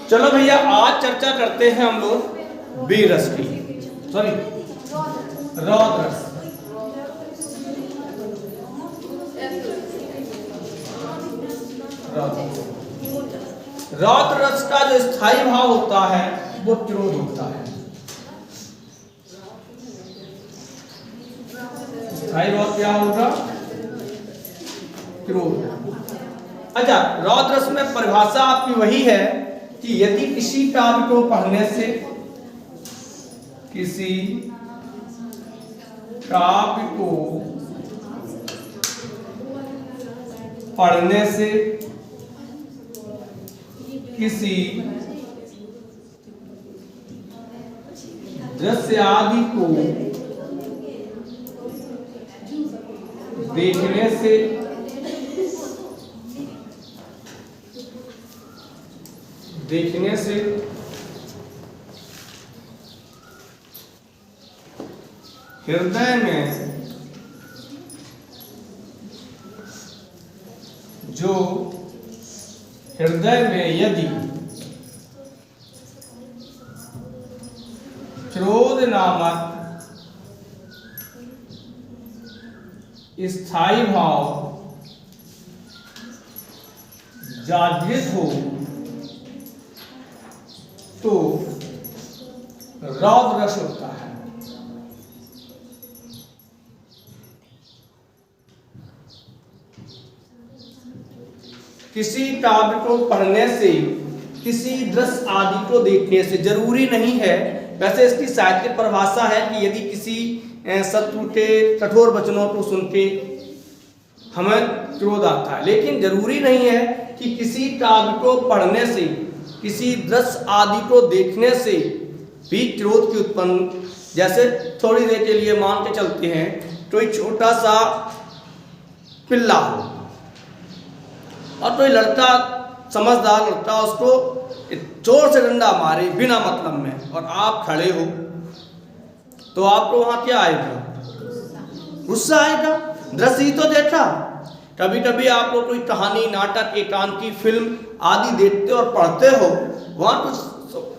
चलो भैया आज चर्चा करते हैं हम लोग वीर रस की, सॉरी रौद्र रस। रौद्र रस का जो स्थायी भाव होता है वो क्रोध होता है। स्थायी भाव क्या होगा? क्रोध। अच्छा, रौद्र रस में परिभाषा आपकी वही है कि यदि किसी काव्य को पढ़ने से, किसी काव्य को पढ़ने से किसी दृश्य आदि को देखने से हृदय में यदि क्रोध नामक स्थायी भाव जागृत हो तो रौद्र रस होता है। किसी काव्य को पढ़ने से, किसी दृश्य आदि को देखने से, जरूरी नहीं है, वैसे इसकी साहित्य परिभाषा है कि यदि किसी शत्रु के कठोर वचनों को सुन के हमें क्रोध आता है, लेकिन जरूरी नहीं है कि किसी काव्य को पढ़ने से, किसी दृश्य आदि को देखने से भी क्रोध की उत्पन्न। जैसे थोड़ी देर के लिए मान के चलते हैं कोई छोटा सा पिल्ला हो और कोई लड़का, समझदार लड़का, उसको जोर से डंडा मारे बिना मतलब में और आप खड़े हो, तो आपको वहां क्या आएगा? गुस्सा आएगा। दृश्य ही तो देखा। कभी कभी आप लोग कोई कहानी, नाटक, एकांकी, फिल्म आदि देखते और पढ़ते हो, वहां कुछ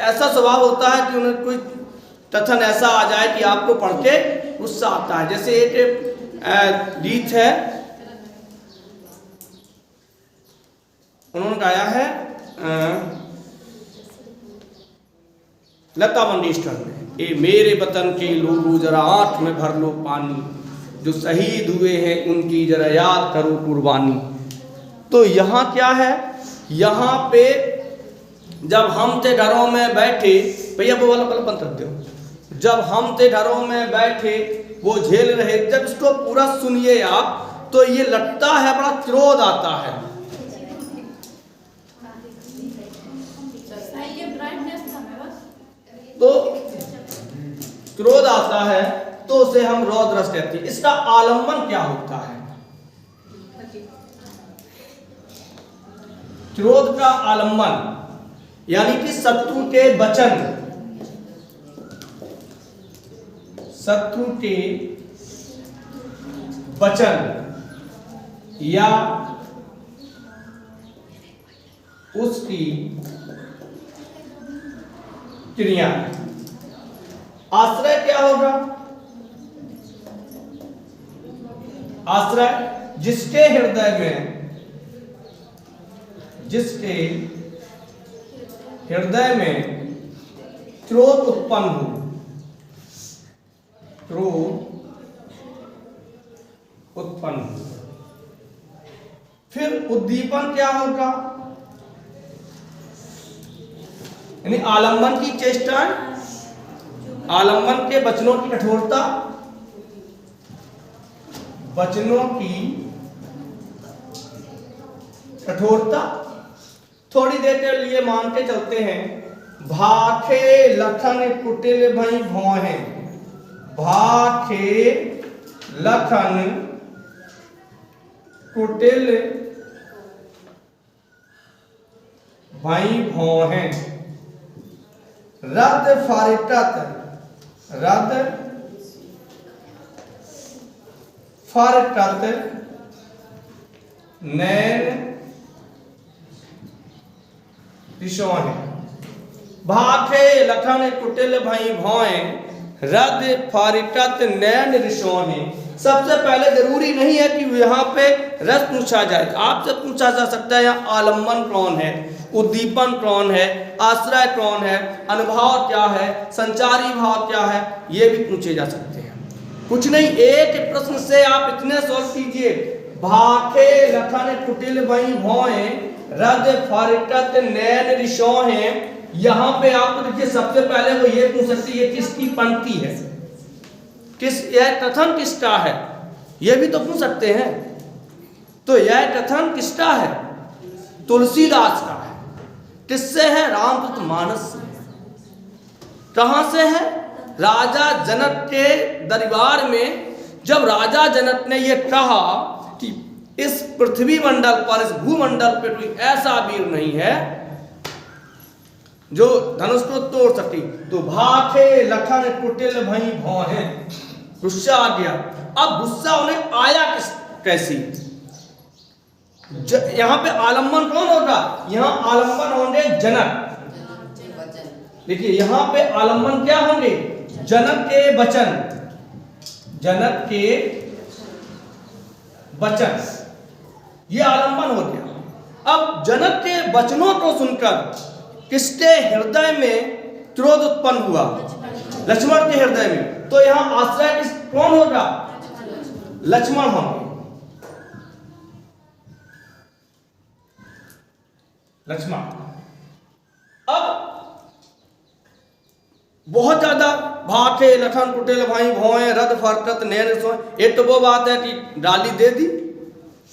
ऐसा स्वभाव होता है कि उन्हें कोई कथन ऐसा आ जाए कि आपको पढ़ के गुस्सा आता है। जैसे एक गीत है, उन्होंने गाया है लता मंगेशकर ने, ए मेरे वतन के लोगों जरा आंख में भर लो पानी, जो शहीद हुए हैं उनकी जरा याद करो कुर्बानी। तो यहाँ क्या है? यहाँ पे जब हम थे घरों में बैठे, भैया वो वाला बंद कर दो, जब हम थे घरों में बैठे वो झेल रहे, जब इसको पूरा सुनिए आप तो ये लगता है बड़ा क्रोध आता है। तो क्रोध आता है तो उसे हम रौद्र रस कहते हैं। इसका आलम्बन क्या होता है? क्रोध का आलम्बन यानी कि शत्रु के वचन, शत्रु के वचन या उसकी क्रिया। आश्रय क्या होगा? आश्रय जिसके हृदय में क्रोध उत्पन्न हो, फिर उद्दीपन क्या होगा? यानी आलम्बन की चेष्टा, आलम्बन के वचनों की कठोरता, वचनों की कठोरता। थोड़ी देर के लिए मान के चलते हैं, भाखे लखन कुटिल भई भौहें, भाखे लखन कुटिल भई भौहें, रद फरकत नैन दिशों है। भाखे लखन कुटिल भई भौएं रद फारिटत नैन रिशोने। सबसे पहले जरूरी नहीं है कि यहाँ पे रस पूछा जाए, आपसे पूछा जा सकता है यहाँ आलम्बन कौन है, उद्दीपन कौन है, आश्रय कौन है, अनुभाव क्या है, संचारी भाव क्या है, ये भी पूछे जा सकते हैं। कुछ नहीं, एक प्रश्न से आप इतने सॉल्व कीजिए, भाखे लखन कुटिल भई भौएं रद फारिटत नैन रिशोहे। यहाँ पे आपको देखिए सबसे पहले वो ये पूछ सकती है किसकी पंक्ति है, किस यह कथन किसका है, ये भी तो पूछ सकते हैं। तो यह कथन किसका है, तुलसीदास का है। किससे है, रामचरित मानस से। कहां से है, राजा जनक के दरबार में। जब राजा जनक ने यह कहा कि इस पृथ्वी मंडल पर, इस भूमंडल पर कोई ऐसा वीर नहीं है जो धनुष को तोड़ सके, तो भाखे लखन कुटिल भई भौएं, गुस्सा आ गया। अब गुस्सा उन्हें आया कैसी, यहां पे आलम्बन कौन होगा, यहां आलम्बन होंगे जनक। देखिए यहां पे आलम्बन क्या होंगे, जनक के वचन, जनक के वचन, ये आलम्बन हो गया। अब जनक के वचनों को सुनकर किसके हृदय में क्रोध उत्पन्न हुआ, लक्ष्मण के हृदय में। तो यहां आश्रय कौन होगा, लक्ष्मण होंगे, लक्ष्मण। अब बहुत ज्यादा भाखे लखन कुटिल भाई भौएं रद फरकत नैन सोए। एक तो वो बात है कि गाली दे दी,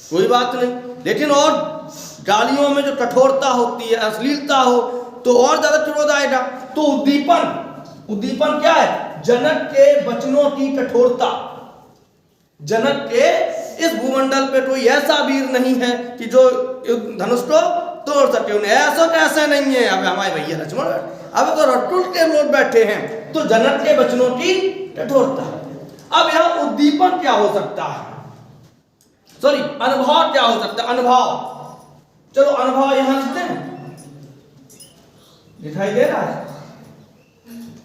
कोई बात नहीं, लेकिन और गालियों में जो कठोरता होती है, अश्लीलता हो, तो और ज्यादा क्रोध आएगा। तो उद्दीपन, उद्दीपन क्या है, जनक के वचनों की कठोरता। जनक के इस भूमंडल पे कोई ऐसा वीर नहीं है कि जो धनुष को तोड़ सके, उन्हें ऐसा कैसे नहीं है। अब हमारे भैया लक्ष्मण अब तो रटुल के लोग बैठे हैं, तो जनक के वचनों की कठोरता। अब यहाँ उद्दीपन क्या हो सकता है, सॉरी अनुभव क्या हो सकता है, अनुभव। चलो अनुभव यहां लिखते हैं, दिखाई दे रहा है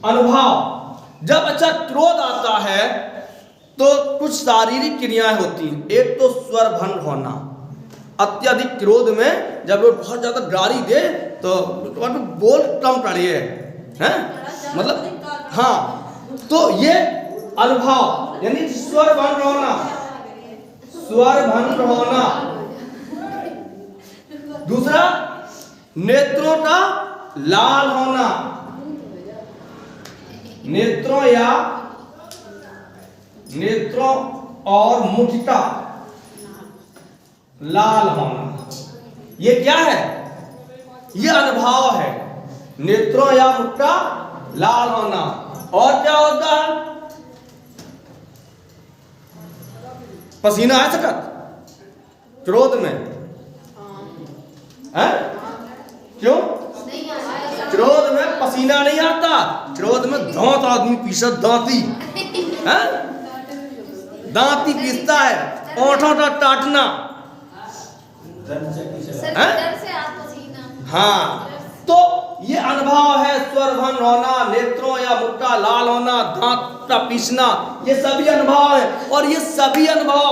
अनुभव। जब अच्छा क्रोध आता है तो कुछ शारीरिक क्रियाएं होती हैं। एक तो स्वर भंग होना, अत्यधिक क्रोध में जब वो बहुत ज्यादा गाली दे तो बोल कम करिए, हैं मतलब, हाँ, तो ये अनुभव यानी स्वर भंग होना, स्वर भंग होना। दूसरा नेत्रों का लाल होना, नेत्रों या नेत्रों और मुख का लाल होना, ये क्या है, ये अनुभव है। नेत्रों या मुख का लाल होना। और क्या होता है, पसीना आ सकत क्रोध में है, क्यों, क्रोध में पसीना नहीं आता, क्रोध में दांत आदमी पीसत, दांती है, दांती पीसता है, ओंठों का काटना, हाँ। तो ये अनुभव है, स्वर भंग होना, नेत्रों या मुख का लाल होना, दांत का पीसना, ये सभी अनुभव है। और ये सभी अनुभव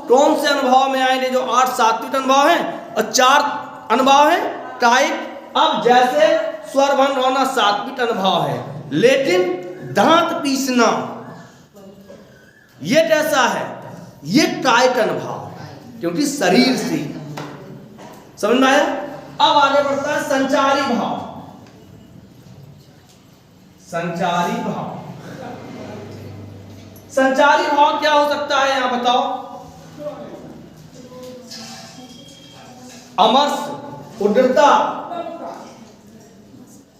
कौन से अनुभव में आएंगे, जो 8 सात्विक अनुभव हैं और 4 अनुभव हैं कायिक। अब जैसे स्वर भंग होना सात्विक अनुभव है, लेकिन दांत पीसना ये कैसा है, ये कायिक अनुभव है, क्योंकि शरीर से। समझ में आया। अब आगे बढ़ता है संचारी भाव। संचारी भाव, संचारी भाव क्या हो सकता है, यहां बताओ। अमर्ष, उग्रता,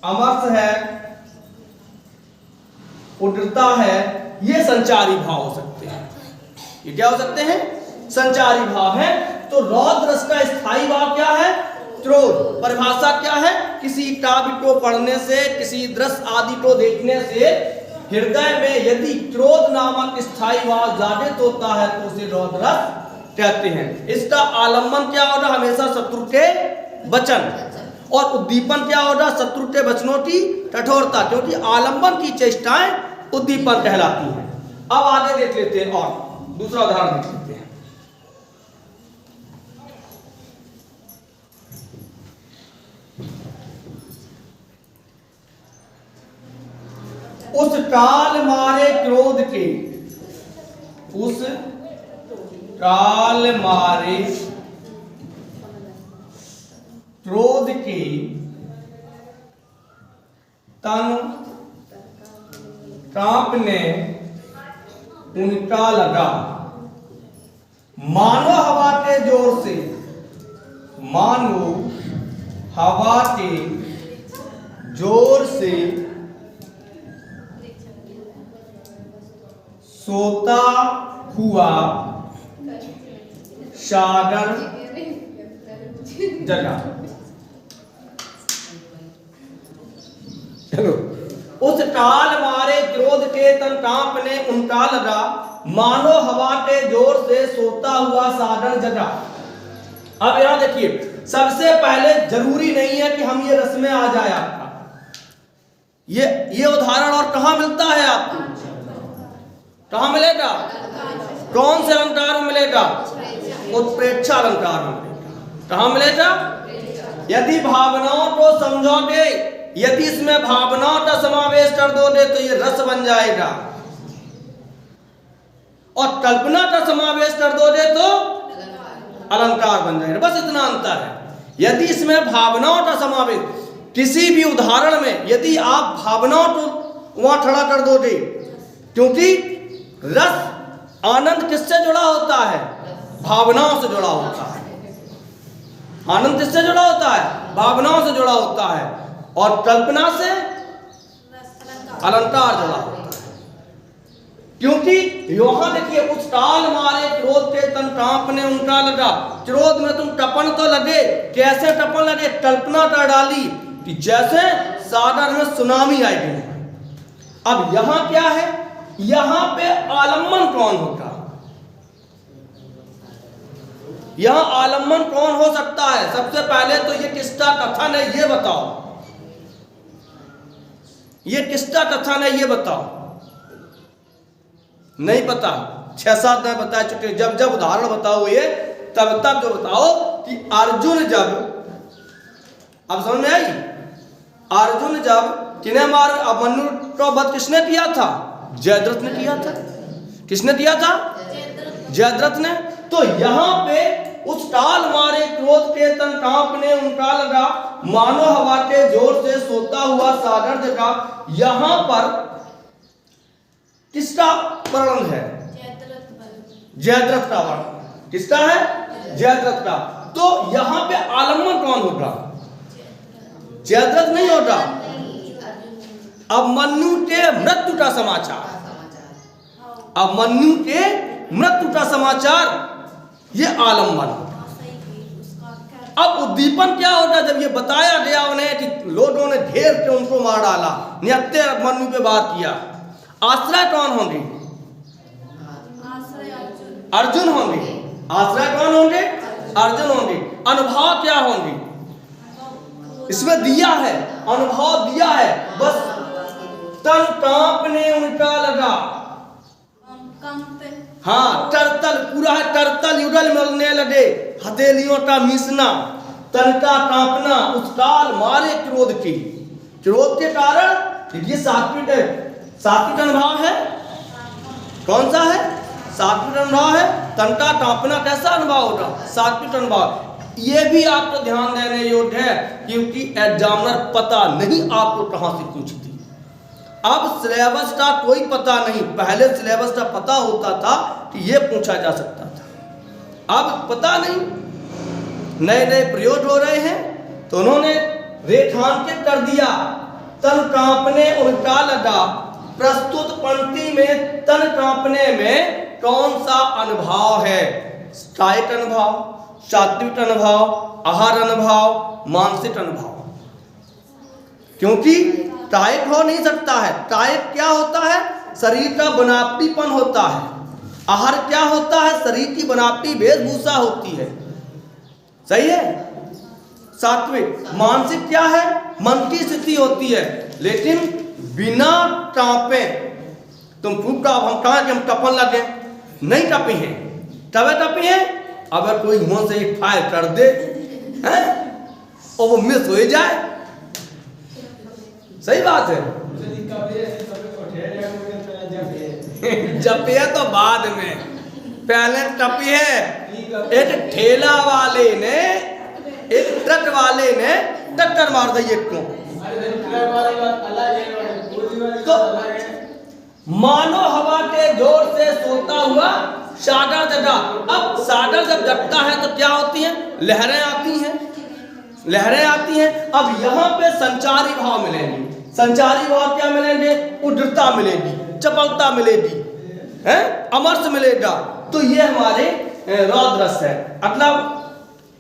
अमर्ष है, उग्रता है, ये संचारी भाव हो सकते हैं। ये क्या हो सकते हैं, संचारी भाव है। तो रौद्र रस का स्थायी भाव क्या है, क्रोध। परिभाषा क्या है, किसी काव्य को पढ़ने से, किसी दृश्य आदि को देखने से हृदय में यदि क्रोध नामक स्थायी भाव जागृत होता है तो उसे रौद्र रस कहते हैं। इसका आलम्बन क्या होगा, हमेशा शत्रु के वचन। और उद्दीपन क्या होगा? शत्रुटे वचनों की कठोरता, क्योंकि आलंबन की चेष्टाएं उद्दीपन कहलाती हैं। अब आगे देख लेते हैं और दूसरा उदाहरण देख लेते हैं। उस काल मारे क्रोध के, उस काल मारे क्रोध के तन कांपने उनका लगा, मानो हवा के जोर से, मानो हवा के जोर से सोता हुआ सागर जगा। चलो, उस काल मारे क्रोध के तन कांपने उनका लगा, मानो हवा के जोर से सोता हुआ सागर जगा। अब यहां देखिए, सबसे पहले जरूरी नहीं है कि हम ये रस में आ जाए आपका। ये उदाहरण और कहां मिलता है आपको? कहां मिलेगा? कौन से अलंकार में मिलेगा? उत्प्रेक्षा अलंकार में मिलेगा। कहां मिलेगा? यदि भावनाओं को समझोगे, यदि इसमें भावनाओं का समावेश कर दोगे तो ये रस बन जाएगा, और कल्पना का समावेश कर दोगे तो अलंकार बन जाएगा। बस इतना अंतर है। यदि इसमें भावनाओं का समावेश, किसी भी उदाहरण में यदि आप भावनाओं को वहां खड़ा कर दोगे, क्योंकि रस आनंद किससे जुड़ा होता है? भावनाओं से जुड़ा होता है। आनंद किससे जुड़ा होता है? भावनाओं से जुड़ा होता है, और कल्पना से अलंकार जुड़ा होता है। क्योंकि यहां देखिए, उस काल मारे क्रोध के तन कांपने उनका लगा। क्रोध में तुम टपन तो लगे, कैसे टपन लगे? कल्पना कर डाली कि जैसे सागर में सुनामी आई गई। अब यहां क्या है? यहां पे आलम्बन कौन होगा? यहां आलम्बन कौन हो सकता है? सबसे पहले तो ये किसका कथन है ये बताओ। ये किसका कथन है ये बताओ। नहीं पता? 6-7 दिन बता चुके। जब जब उदाहरण बताओ ये, तब तब जो बताओ कि अर्जुन जब, अब समझ में आई? अर्जुन जब किन्हें मार, अभिमन्यु को वध किसने किया था? जयद्रथ ने किया था। किसने किया था? जयद्रथ ने। तो यहां पे उस काल मारे क्रोध के तन कांपने उनका लगा, मानो हवा के जोर से सोता हुआ सागर जगा। यहां पर किसका वर्णन है? जयद्रथ का वर्णन। किसका है? जयद्रथ का। तो यहां पे आलम्बन कौन होगा? जयद्रथ नहीं होगा। अभिमन्यु के मृत्यु का समाचार, अभिमन्यु के मृत्यु का समाचार, ये आलम्बन। अब उद्दीपन क्या होता? जब ये बताया गया उन्हें कि लोगों ने घेर के उनको मार डाला, निहत्थे अभिमन्यु पे वार किया, आश्रय कौन होंगे? अर्जुन होंगे। आश्रय कौन होंगे? अर्जुन होंगे। अनुभव क्या होंगे? इसमें दिया है, अनुभव दिया है। बस तन कांपने उनका लगा। हाँ, तरतल पूरा है, तरतल युगल मलने लगे, हथेलियों का मीसना, तन का कांपना, उस काल मारे क्रोध की। क्रोध के कारण ये सात्विक है, सात्विक अनुभव है। कौन सा है? सात्विक अनुभव है। तन का कांपना कैसा अनुभव होगा? सात्विक अनुभव। ये भी आपको ध्यान देने योग्य है, क्योंकि एग्जामिनर पता नहीं आपको कहां से पूछती। अब सिलेबस का कोई पता नहीं। पहले सिलेबस का पता होता था कि ये पूछा जा सकता था, अब पता नहीं। नए नए प्रयोग हो रहे हैं, तो उन्होंने रेखांकित कर दिया। तन कांपने उनका लगा। प्रस्तुत पंक्ति में तन कांपने में कौन सा अनुभव है? कायिक अनुभव, सात्विक अनुभव, आहार अनुभव, मानसिक अनुभव। क्योंकि कायिक हो नहीं सकता है। कायिक क्या होता है? शरीर का बनावटीपन होता है। आहार क्या होता है? शरीर की बनावटी वेशभूषा होती है। सही है? सात्विक। मानसिक क्या है? मन की स्थिति होती है, लेकिन बिना टापे। तुम खूब टाप, हम कहा कि हम टपन लगे, नहीं टपी हैं, टपी हैं। अगर कोई मुंह से एक फायर कर दे हैं और वो मिस हो जाए, सही बात है। जपिया तो बाद में, पहले टपी है। एक ठेला वाले ने, एक ट्रक वाले ने टक्कर मार दी एक को, तो मानो हवा के जोर से सोता हुआ सागर जगा। अब सागर जब जगता है तो क्या होती है? लहरें आती हैं, लहरें आती हैं। अब यहाँ पे संचारी भाव मिलेंगे। संचारी भाव क्या मिलेंगे? उड्रता मिलेगी, चपलता मिलेगी, हैं, अमरस मिलेगा। तो ये हमारे रौद्र रस है। अगला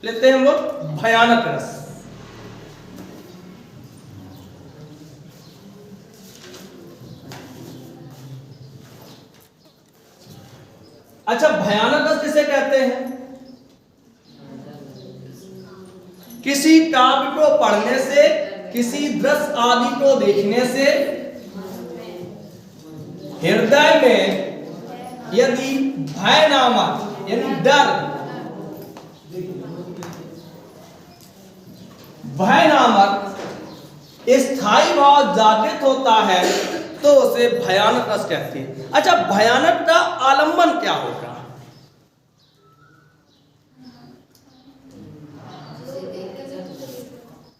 लेते हैं हम लोग भयानक रस। अच्छा, भयानक रस किसे कहते हैं? किसी काव्य को पढ़ने से, किसी दृश्य आदि को देखने से हृदय में यदि भय नामक, यानी डर, भय नामक स्थायी भाव जागृत होता है तो उसे भयानक रस कहते हैं। अच्छा, भयानक का आलंबन क्या होगा?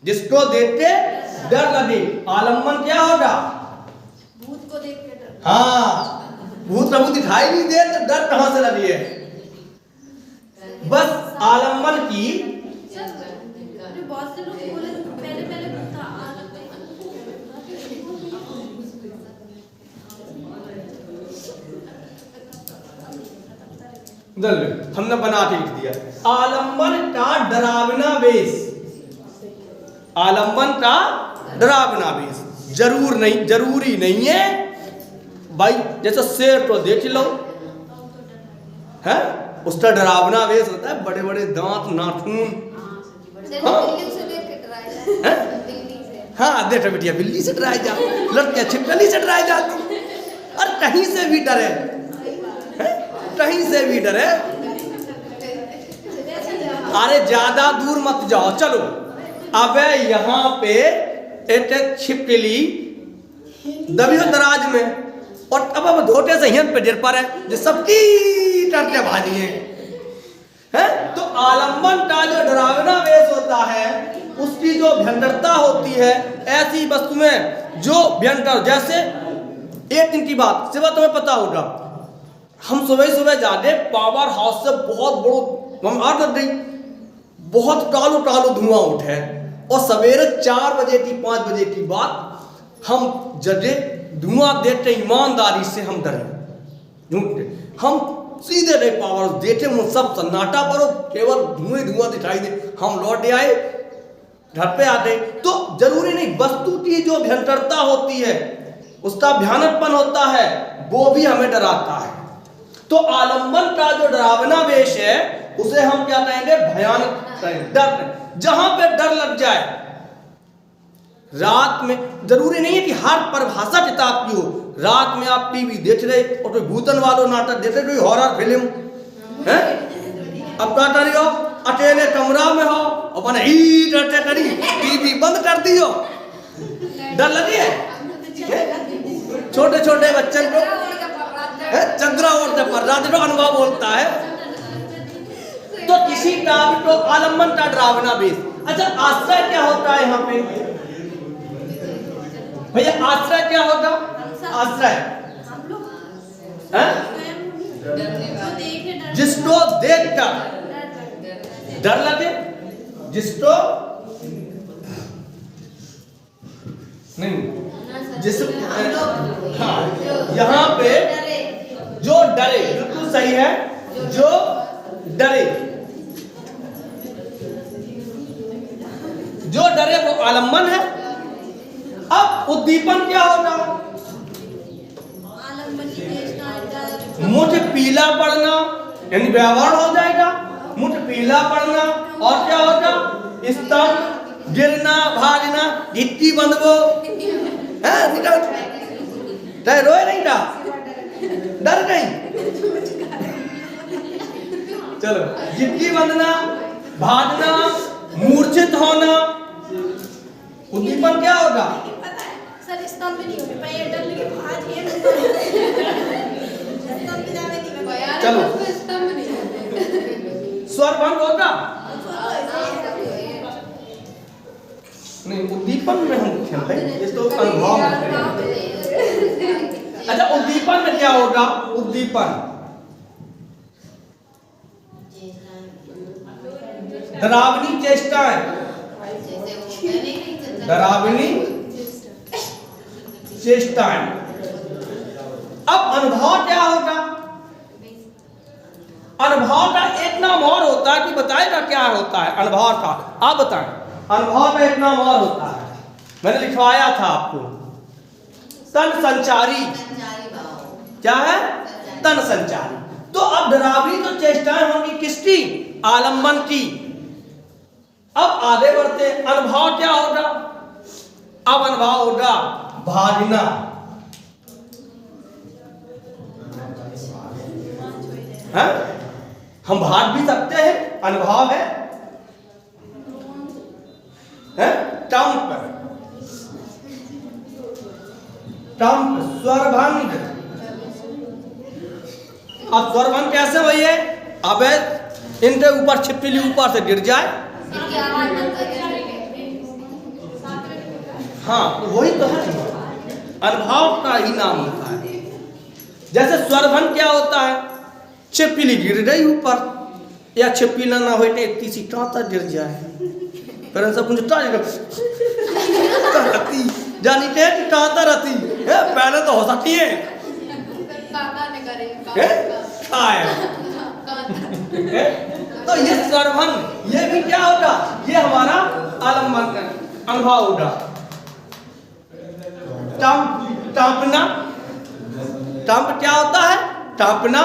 जिसको देख के डर लगे, आलंबन क्या होगा? भूत को देख के डर। हाँ, भूत प्रभु दिखाई नहीं दे तो डर कहां से लगी है? बस आलंबन की। बहुत से लोग बोले पहले पहले था हमने बना के लिख दिया। आलंबन का डरावना वेश, आलंबन का डरावना वेश जरूर नहीं, जरूरी नहीं है भाई। जैसे शेर को देख लो, है उसका डरावना वेश होता है, बड़े बड़े दांत, नाखून। हाँ, देखो बेटिया, बिल्ली से डराई जा, लड़कियां छिपकली से डराई जाती, और कहीं से भी डरे, कहीं से भी डरे। अरे ज्यादा दूर मत जाओ, चलो। अब यहाँ पे एक छिपकली दबी हो दराज में, और अब धोटे से हिन पे गिर पड़े, जो सबकी डरते भाजी है। तो आलंबन का जो डरावना वेश होता है, उसकी जो भयंकरता होती है, ऐसी वस्तु में जो भयंकर, जैसे एक दिन की बात, सिवा तुम्हें पता होगा, हम सुबह सुबह जाके पावर हाउस से बहुत बड़ो हम आग लग गई, बहुत कालो कालो धुआं उठे, और सवेरे 4 बजे की 5 बजे की बात, हम जजे धुआं देते ईमानदारी से हम डरे, झूठ, हम सीधे रहे पावर हाउस देते, सब सन्नाटा पर केवल धुएं धुआं दिखाई दे। हम लौट आए, घर पे आते। तो जरूरी नहीं, वस्तु की जो भयंकरता होती है, उसका भयानकपन होता है, वो भी हमें डराता है। तो आलंबन का जो डरावना वेश है, उसे हम क्या कहेंगे? भयानक कहेंगे, डर। जहां पे डर लग जाए, रात में, जरूरी नहीं है कि हर परिभाषा किताब की हो, रात में आप टीवी देख रहे और कोई भूतन वालों नाटक देख रहे, कोई हॉरर फिल्म है, अब क्या करी हो? अकेले कमरा में हो, अपन हीटर करी, टीवी बंद कर दियो, डर लगी है? छोटे छोटे बच्चन को चंद्रा और पर अनुभव बोलता है। तो किसी काव्य को आलंबन का डरावना वेश। अच्छा, आश्रय क्या होता है यहाँ पे भैया? आश्रय क्या होगा? आश्रय जिसको देख कर डर लगे, जिसको नहीं, जिस, हाँ, यहाँ पे जो डरे, बिल्कुल सही है, जो डरे, जो डरे वो आलंबन है। अब उद्दीपन क्या होगा? मुझ पीला पड़ना, यानी व्यवहार हो जाएगा, मुझ पीला पड़ना, और क्या होगा? स्तंभ, गिरना, भागना, गिट्टी बंधबो है निकल तय रोए नहीं था, डर गई। चलो, गिट्टी बंधना, भागना, मूर्छित होना, उद्दीपन क्या होगा? पता है सर, स्तंभ नहीं होने पाए, डर लगे आज ये स्तंभ की जावे थी मैं। चलो, स्तंभ नहीं होते। स्वर भंग होगा नहीं, उद्दीपन में हम खेलते हैं, ये तो अनुभव है। अच्छा, उद्दीपन में क्या होगा? उद्दीपन डरावनी चेष्टाएं, डरावनी चेष्टाएं। अब अनुभव क्या होगा? अनुभव का एक नाम और होता है कि बताएगा क्या होता है अनुभव का? आप बताएं। अनुभव का एक नाम और होता है, मैंने लिखवाया था आपको, तन संचारी। क्या है? तन संचारी। तो अब डरावनी तो चेष्टाएं होंगी किसकी? आलम्बन की। अब आगे बढ़ते, अनुभव क्या होगा? अब अनुभव होगा भागना। है? हम भाग भी सकते हैं, अनुभव है। टंप, टंप, स्वरभंग। अब स्वरभंग कैसे हुई है? अब इनके ऊपर छिपकली ऊपर से गिर जाए, हाँ तो वही तो है, अनुभव का ही नाम होता है। जैसे स्वरभंग क्या होता है? छिपकली गिर गई ऊपर, या छिपकली ना हो इतनी सी टाँता गिर जाए, फिर सब कुछ रहती जानी के टाँता रहती है, पहले तो हो सकती है तो ये स्वरभंग, ये भी क्या होगा? ये हमारा आलम्बन का अनुभव होगा। टांपना, टांप क्या होता है? टांपना,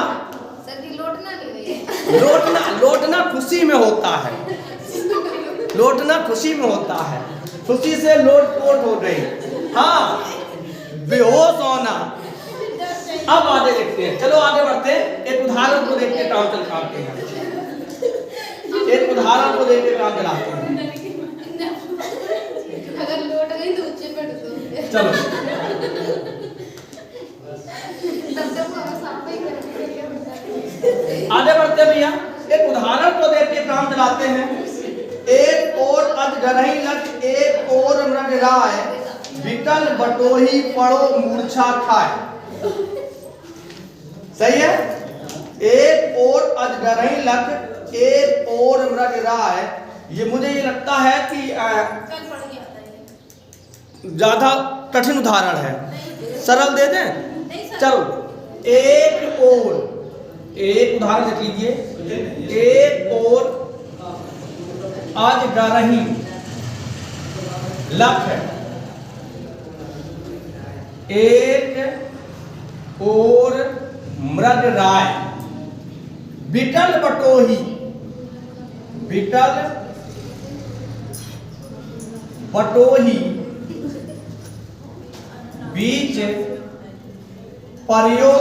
लोटना, लोटना खुशी में होता है, लोटना खुशी में होता है, खुशी से लोट पोट हो गई। हाँ, बेहोश होना। अब आगे देखते हैं, चलो आगे बढ़ते हैं, एक उदाहरण को देख के काम चलाते हैं, एक उदाहरण को देख के काम चलाते हैं। अगर लोट गई तो ऊंचे पड़ जाओगे। चलो आगे बढ़ते भैया, एक उदाहरण को देख के काम चलाते हैं। एक और अजगरही लग, एक और मृगराय, विकल बटोही पड़ो मूर्छा खाए। सही है? एक और अजगरही लग, एक और मृगराय। ये मुझे ये लगता है कि ज्यादा कठिन उदाहरण है, सरल दे दें। चलो, एक और, एक उदाहरण देख लीजिए। एक और अजगरही लख, एक और मृगराय, विकल बटोही, विकल बटोही, बीच परियो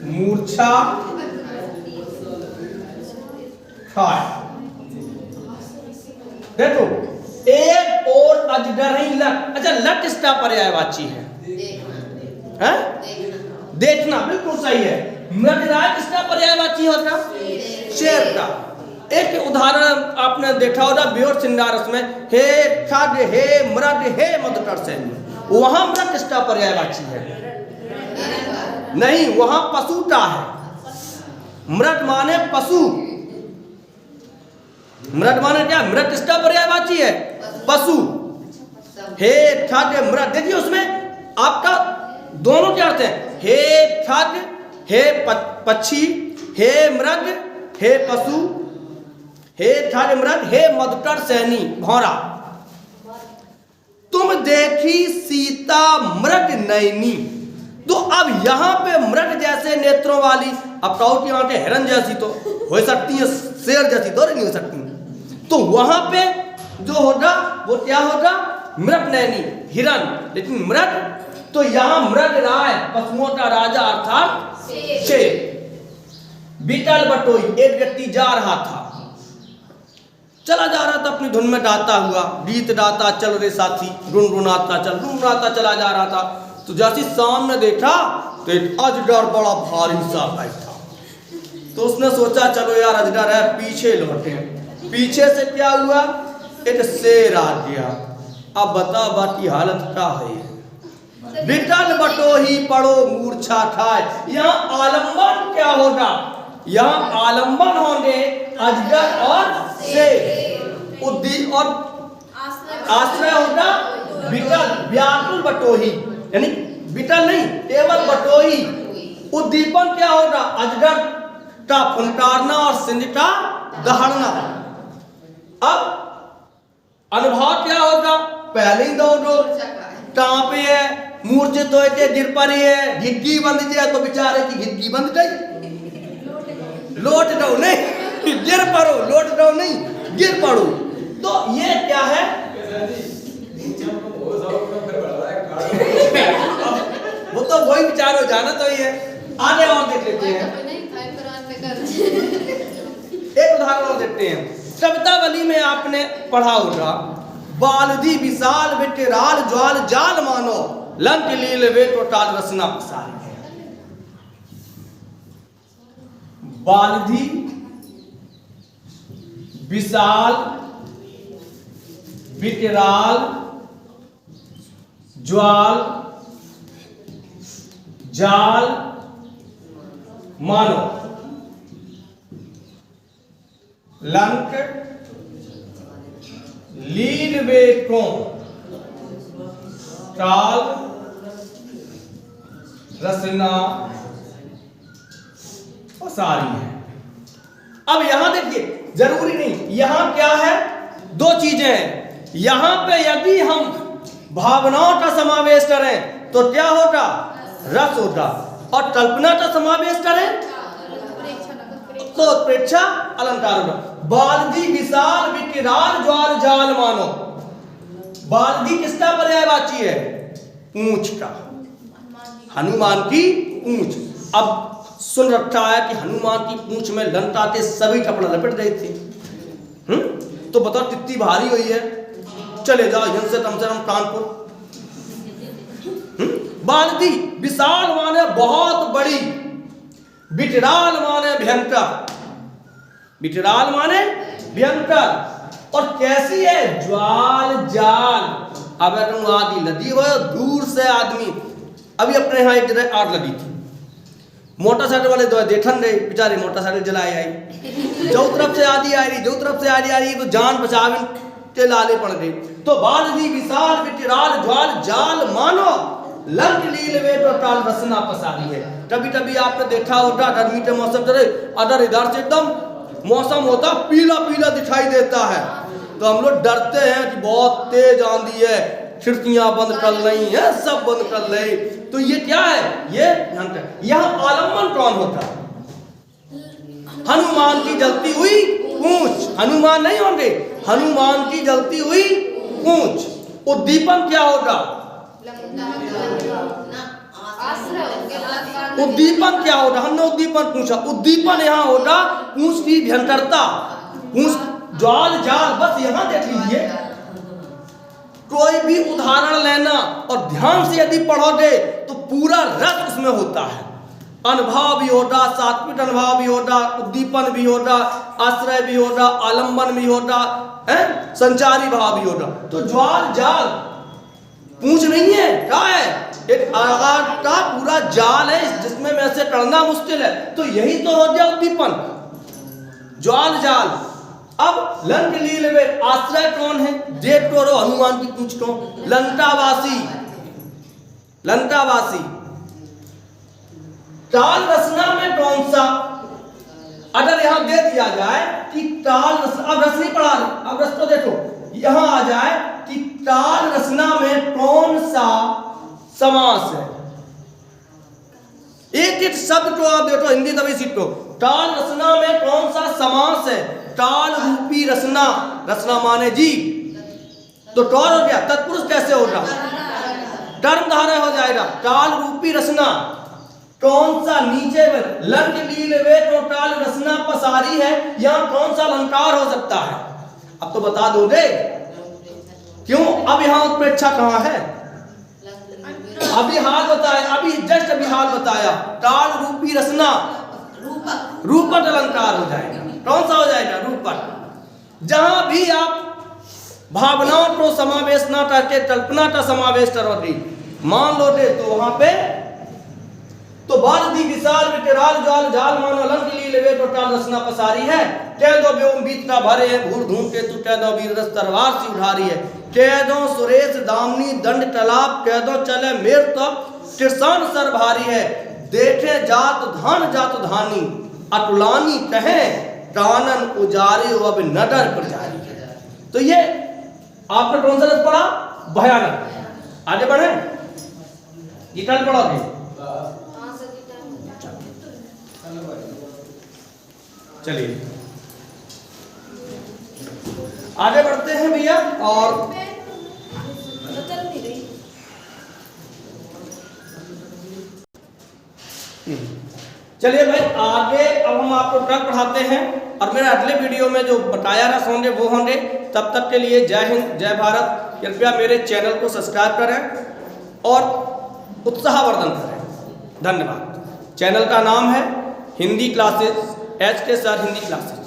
मूर्छा खाए। देखो, एक और अजगरही लट। अच्छा, लट इसका पर्यायवाची है? देखना, बिल्कुल सही है। मृगराय किसका पर्यायवाची होता? शेर का। एक उदाहरण आपने देखा होगा बेहोश सिंगारस में, हे खग, हे मृग, हे मधुकर सैनी। वहां मृग किसका पर्यायवाची है? नहीं, वहां पशु का है। मृग माने पशु। मृग माने क्या? मृग किसका पर्यायवाची है? पशु। हे खग मृग, देखिए उसमें आपका दोनों क्या अर्थ है? हे खग, हे पक्षी, हे मृग, हे पशु, हे खग मृग, हे मधुकर सैनी भौरा। तुम देखी सीता मृग नयनी, तो अब यहाँ पे मृग जैसे नेत्रों वाली, अब कहो कि आंखें हिरन जैसी तो हो सकती है, शेर जैसी तो नहीं हो सकती। तो वहां पे जो होगा वो क्या होगा, मृग नैनी हिरन, लेकिन मृग तो यहाँ मृग राय पशुओं का राजा अर्थात शेर। बीटल बटोई, एक व्यक्ति जा रहा था, चला जा रहा था अपनी धुन में गाता हुआ, गीत गाता चल रे साथी, रुनरुनाता चला जा रहा था। तो जैसे सामने देखा तो एक अजगर बड़ा भारी सा बैठा। तो उसने सोचा चलो यार अजगर है, पीछे लौटे। पीछे से क्या हुआ, एक शेर आ गया। अब बता बाकी हालत क्या है। बिटल बटोही पड़ो मूर्छा खाए। यहाँ आलम्बन क्या होगा, यहाँ आलम्बन होंगे अजगर और शेर, और आश्रय होगा बिटल, व्याकुल बटोही, यानी बिटल नहीं केवल बटोही। उद्दीपन क्या होगा, अजगर का फुंकारना और सिंह का दहाड़ना। अब अनुभव क्या होगा, पहले ही दौड़ो, कहां पे है, मूर्छित हो के गिर पड़ी है, घिग्गी बंद जाए तो बेचारे की घिग्गी बंद गई, लोट दो नहीं, गिर पड़ो, लोट दो नहीं, गिर पड़ो। तो ये क्या है, वो तो वही विचार हो जाना तो ही है। आगे और देख लेते हैं, एक उदाहरण और देखते हैं। कवितावली में आपने पढ़ा होगा, बालदी विशाल विटराल ज्वाल जाल मानो, लंक लील वे टोटाल रसना पसारी। बालदी विशाल विकराल ज्वाल जाल मानो, लंक लील वे को टाल रसना पसारी है। अब यहां देखिए, जरूरी नहीं, यहां क्या है, दो चीजें हैं। यहां पे यदि हम भावनाओं का समावेश करें तो क्या होगा, रस होगा, और कल्पना का समावेश करें तो प्रेक्षा अलंकार होगा। बालदी विशाल विकराल ज्वाल जाल मानो, बालदी किसका पर्यायवाची है, पूंछ का, हनुमान की पूंछ। अब सुन रखा है कि हनुमान की पूंछ में लंका के सभी कपड़ा लपेट गए थे। तो बताओ कितनी भारी हुई है, चले जाओ यहां से कम कानपुर। बालदी विशाल माने बहुत बड़ी, विकराल माने भयंकर, विकराल माने भयंकर, और कैसी है, ज्वाल जाल। अब तुम आदि लदी हो दूर से आदमी, अभी अपने यहाँ एक जगह आग लगी थी, मोटरसाइकिल वाले दो देखन रहे, बेचारे मोटरसाइकिल जलाए आई, जो तरफ से आदि आ रही, जो तरफ से आदि आ रही, तो जान बचावे के लाले पड़ गई। तो बालदी विशाल विकराल ज्वाल जाल मानो, लंक लील वे तो टाल रसना पसारी है। कभी कभी आपने देखा होगा गर्मी के मौसम चले, अगर इधर से एकदम मौसम होता पीला पीला दिखाई देता है, तो हम लोग डरते हैं कि बहुत तेज आंधी है, खिड़कियां बंद कर रही हैं, सब बंद कर रही। तो ये क्या है, ये यहाँ आलम्बन कौन होता है, हनुमान की जलती हुई पूंछ, हनुमान नहीं होंगे, हनुमान की जलती हुई पूंछ। उद्दीपन क्या होगा, उद्दीपन क्या होगा, हमने उद्दीपन पूछा, उद्दीपन यहाँ होगा पूंछ की भयंकरता, पूंछ ज्वाल जाल। बस यहाँ देख लीजिए, कोई भी उदाहरण लेना और ध्यान से यदि पढ़ोगे तो पूरा रस उसमें होता है, अनुभव भी होगा, सात्विक अनुभव भी होगा, उद्दीपन भी होगा, आश्रय भी होगा, आलंबन भी होगा, संचारी भाव भी होगा। तो ज्वाल जाल पूंछ नहीं है, क्या है, एक आग का पूरा जाल है जिसमें में से करना मुश्किल है। तो यही तो हो गया उद्दीपन, ज्वाल जाल। अब लंक लील वे, आश्रय कौन है, देख तो रो हनुमान की पूंछ को, लंकावासी, लंकावासी। टाल रसना में कौन सा, अगर यहां दे दिया जाए कि टाल रसना, अब रस नहीं पढ़ा रहे, अब रस तो देखो, यहां आ जाए कि टाल रसना में कौन सा समास है, एक एक शब्द को आप देखो, हिंदी तभी सीखो। टाल रसना में कौन सा समास है? टाल रूपी रसना, रसना माने जीव, तो टौर हो गया, तत्पुरुष कैसे होगा? कर्मधारय हो जाएगा। टाल रूपी रसना कौन सा? नीचे में लंक लील वे तो टाल रसना पसारी है, यहां कौन सा अलंकार हो सकता है? अब तो बता दोगे क्यों? अब यहां उत्प्रेक्षा कहां है? अभी हाल बताया, अभी जस्ट अभी हाल बताया। टाल रूपी रसना रूपक अलंकार हो जाएगा। कौन सा हो जाएगा? रूपक। जहां भी आप भावनाओं को समावेश ना करके कल्पना का समावेश करोगे, मान लोगे, तो वहां पे तो बाल दी विशाल विकराल जाल जाल मानो लंक लील वे तो टाल रसना पसारी है। कह दो व्योम बीत का भरे है भूर धूम के तू, कह दो वीर रस तलवार सी उधारी है। कह दो सुरेश दामनी दंड तलाब, कह दो चले मेर तो किसान सर भारी है। देखे जात धान जात धानी अतुलानी कहे कानन उजारी अब नगर प्रचारी है। तो ये आपने कौन सा रस पढ़ा? भयानक। आगे बढ़े, गीता पढ़ोगे? चलिए आगे बढ़ते हैं भैया। और बदल नहीं रही। चलिए भाई आगे अब हम आपको ट्रक पढ़ाते हैं, और मेरे अगले वीडियो में जो बताया रस होंगे वो होंगे। तब तक के लिए जय हिंद, जय भारत। कृपया मेरे चैनल को सब्सक्राइब करें और उत्साहवर्धन करें। धन्यवाद। चैनल का नाम है Hindi classes, HK sir Hindi classes.